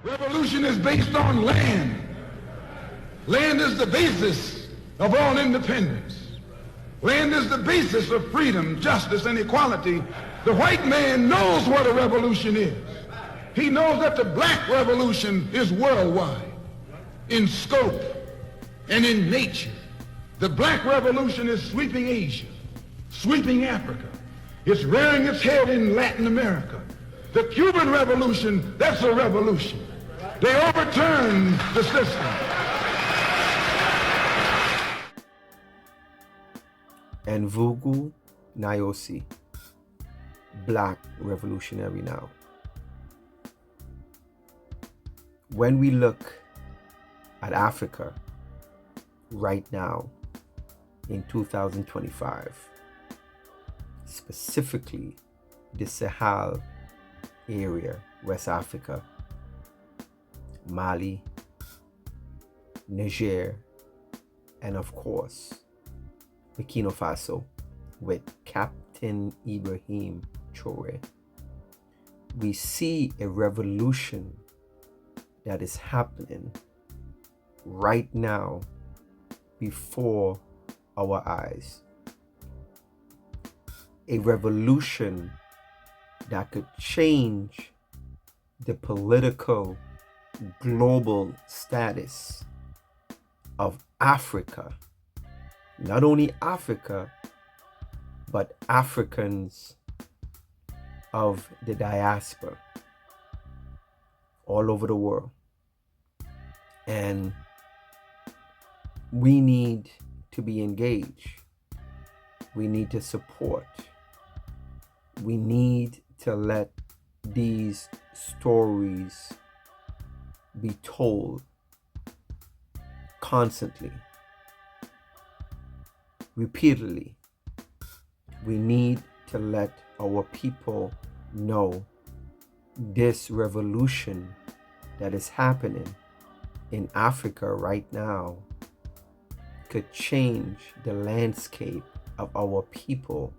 Revolution is based on land. Land is the basis of all independence. Land is the basis of freedom, justice, and equality. The white man knows what a revolution is. He knows that the black revolution is worldwide in scope and in nature. The black revolution is sweeping Asia, sweeping Africa. It's rearing its head in Latin America. The Cuban Revolution, that's a revolution. They overturned the system. And Vugu Nayosi, black revolutionary now. When we look at Africa right now in 2025, specifically the Sahel area, West Africa, Mali, Niger, and of course, Burkina Faso with Captain Ibrahim Toure, we see a revolution that is happening right now before our eyes. A revolution that could change the political global status of Africa. Not only Africa, but Africans of the diaspora all over the world. And we need to be engaged. We need to support. We need to let these stories be told constantly, repeatedly. We need to let our people know this revolution that is happening in Africa right now could change the landscape of our people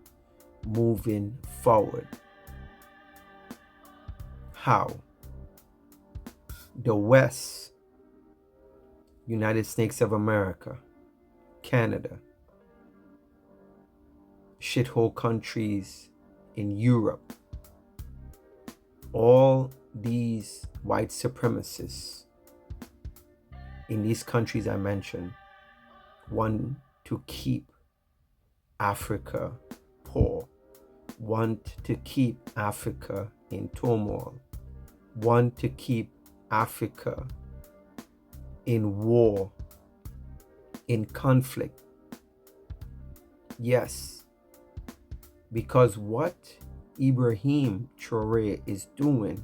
moving forward. How? The West, United States of America, Canada, shithole countries in Europe, all these white supremacists in these countries I mentioned want to keep Africa poor, want to keep Africa in turmoil, want to keep Africa in war, in conflict. Yes, because what Ibrahim Toure is doing,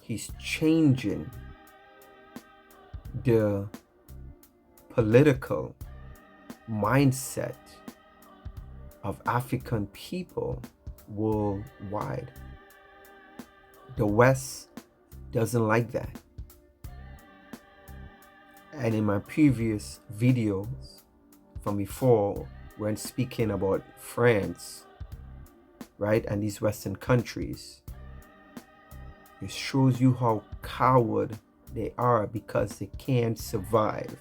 he's changing the political mindset of African people worldwide. The West doesn't like that. And in my previous videos from before, when speaking about France, right, and these Western countries, it shows you how coward they are, because they can't survive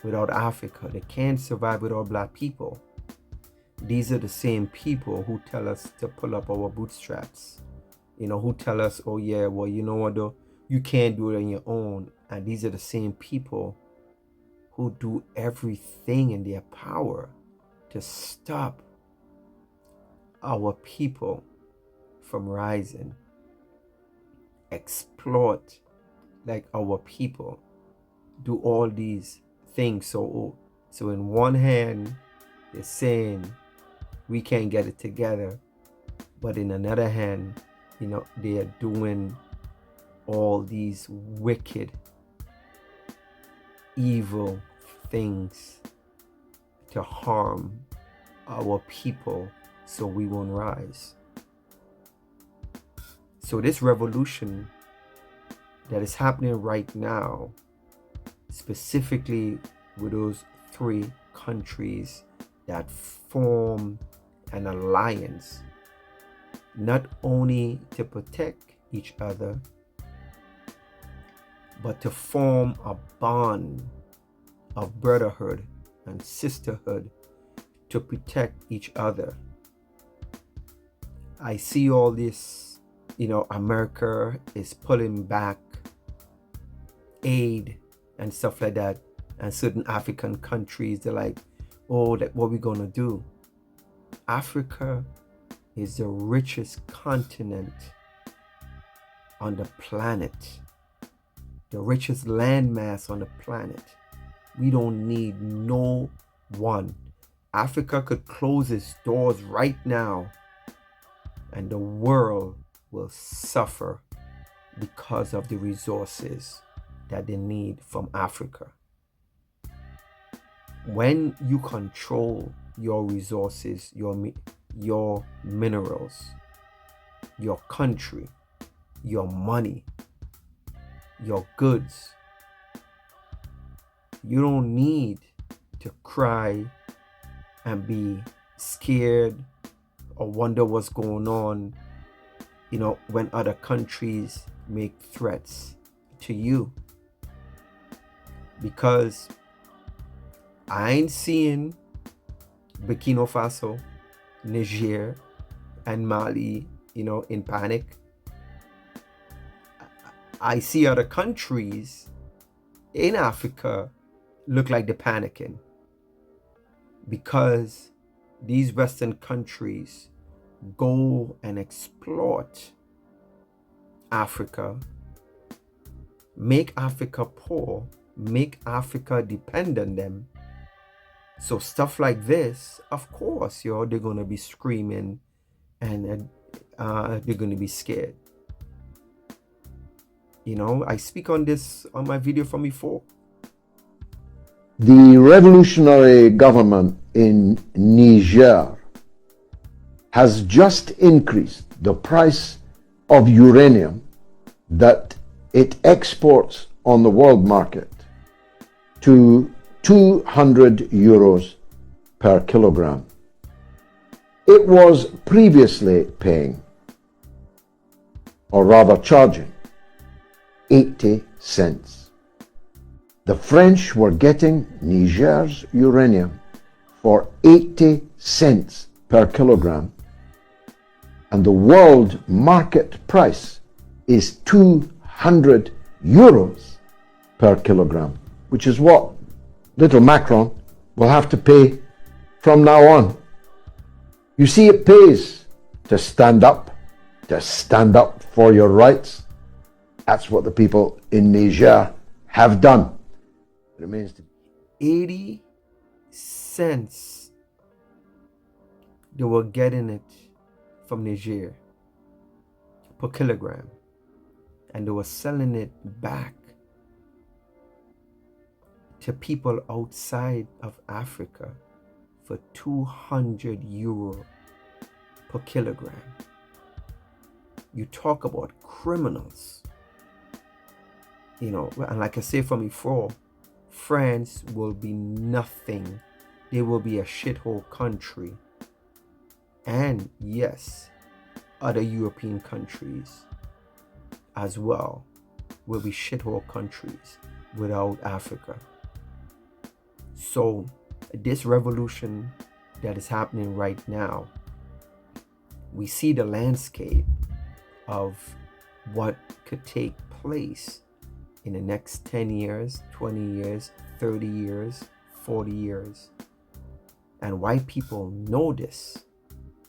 without Africa. They can't survive without black people. These are the same people who tell us to pull up our bootstraps, who tell us, oh yeah, well, you know what though, you can't do it on your own. And these are the same people who do everything in their power to stop our people from rising, exploit like our people, do all these things. So in one hand, they're saying we can't get it together, but in another hand, they are doing all these wicked, evil things to harm our people so we won't rise. So this revolution that is happening right now, specifically with those three countries that form an alliance, not only to protect each other, but to form a bond of brotherhood and sisterhood to protect each other. I see all this, America is pulling back aid and stuff like that, and certain African countries, they're like, oh, what are we gonna do? Africa is the richest continent on the planet, the richest landmass on the planet. We don't need no one. Africa could close its doors right now and the world will suffer because of the resources that they need from Africa. When you control your resources, your minerals, your country, your money, your goods, you don't need to cry and be scared or wonder what's going on, when other countries make threats to you. Because I ain't seeing Burkina Faso, Niger, and Mali, in panic. I see other countries in Africa look like they're panicking because these Western countries go and exploit Africa, make Africa poor, make Africa depend on them. So stuff like this, of course, they're going to be screaming and they're going to be scared. I speak on this on my video from before. The revolutionary government in Niger has just increased the price of uranium that it exports on the world market to 200 euros per kilogram. It was previously paying, or rather charging, 80 cents. The French were getting Niger's uranium for 80 cents per kilogram, and the world market price is 200 euros per kilogram, which is what little Macron will have to pay from now on. You see, it pays to stand up for your rights. That's what the people in Niger have done. It remains to 80 cents they were getting it from Niger per kilogram, and they were selling it back to people outside of Africa for 200 euro per kilogram. You talk about criminals. And like I say from before, France will be nothing. They will be a shithole country. And yes, other European countries as well will be shithole countries without Africa. So this revolution that is happening right now, we see the landscape of what could take place in the next 10 years, 20 years, 30 years, 40 years. And white people know this.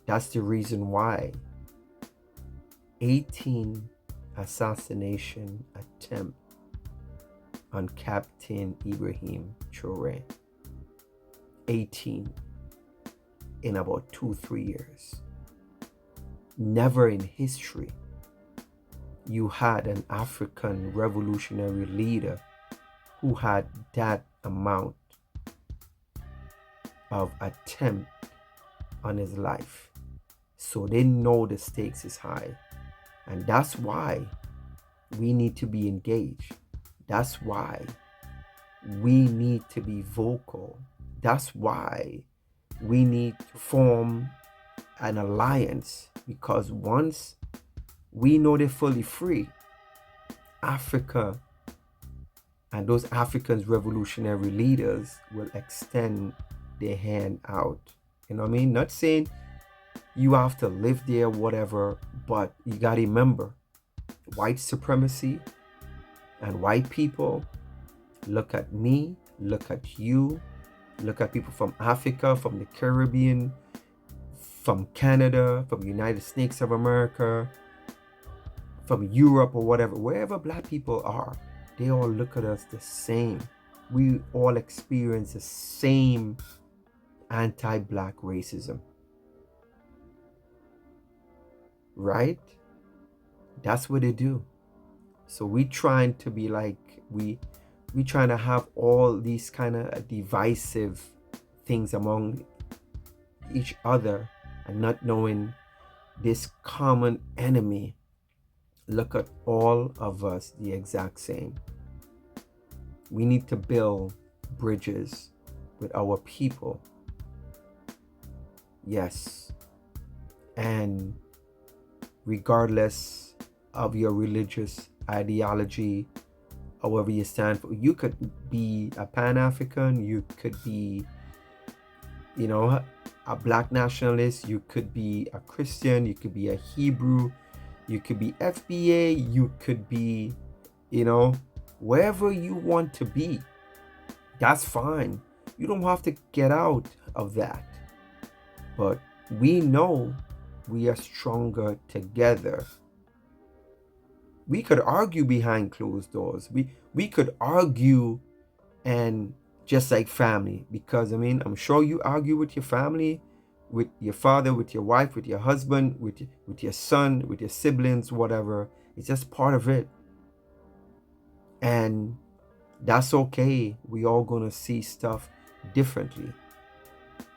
That's the reason why 18 assassination attempt on Captain Ibrahim Toure. 18 in about 2-3 years. Never in history you had an African revolutionary leader who had that amount of attempt on his life. So they know the stakes is high. And that's why we need to be engaged. That's why we need to be vocal. That's why we need to form an alliance, because once we know they're fully free, Africa And those Africans revolutionary leaders will extend their hand out. You know what I mean? Not saying you have to live there, whatever, but you got to remember, white supremacy and white people, look at me, look at you, look at people from Africa, from the Caribbean, from Canada, from the United States of America, from Europe or whatever, wherever black people are, they all look at us the same. We all experience the same anti-black racism. Right? That's what they do. So we trying to be like, we trying to have all these kind of divisive things among each other and not knowing this common enemy. Look at all of us the exact same. We need to build bridges with our people. Yes. And regardless of your religious ideology, however you stand for, you could be a Pan-African, you could be, you know, a black nationalist, you could be a Christian, you could be a Hebrew, you could be FBA, you could be, you know, wherever you want to be. That's fine. You don't have to get out of that. But we know we are stronger together. We could argue behind closed doors. We could argue and just like family, because I mean, I'm sure you argue with your family, with your father, with your wife, with your husband, with your son, with your siblings, whatever. It's just part of it. And that's okay. We all gonna see stuff differently.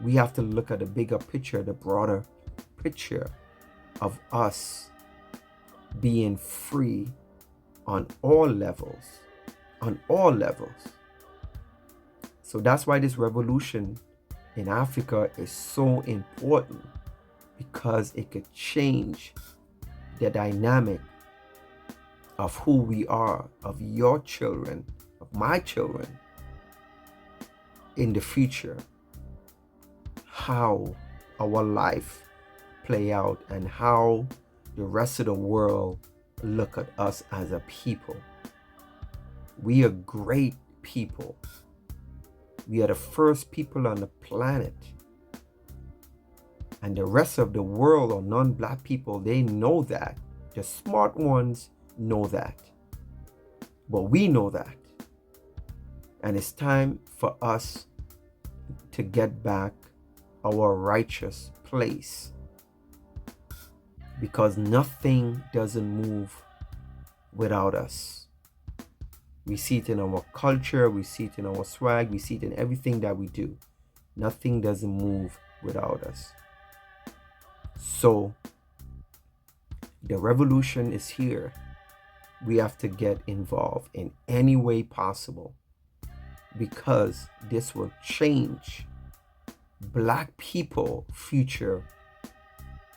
We have to look at the bigger picture, the broader picture of us being free on all levels, on all levels. So that's why this revolution in Africa is so important, because it could change the dynamic of who we are, of your children, of my children in the future, how our life play out and how the rest of the world look at us as a people. We are great people. We are the first people on the planet. And the rest of the world, or non-black people, they know that. The smart ones know that. But we know that. And it's time for us to get back our righteous place. Because nothing doesn't move without us. We see it in our culture, we see it in our swag, we see it in everything that we do. Nothing doesn't move without us. So, the revolution is here. We have to get involved in any way possible, because this will change black people' future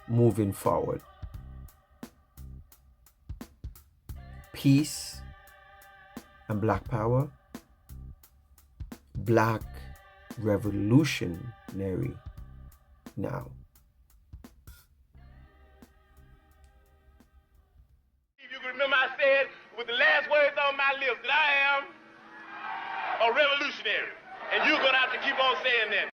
moving forward. Peace and black power. Black revolutionary now. You can remember I said with the last words on my lips that I am a revolutionary. And you're going to have to keep on saying that.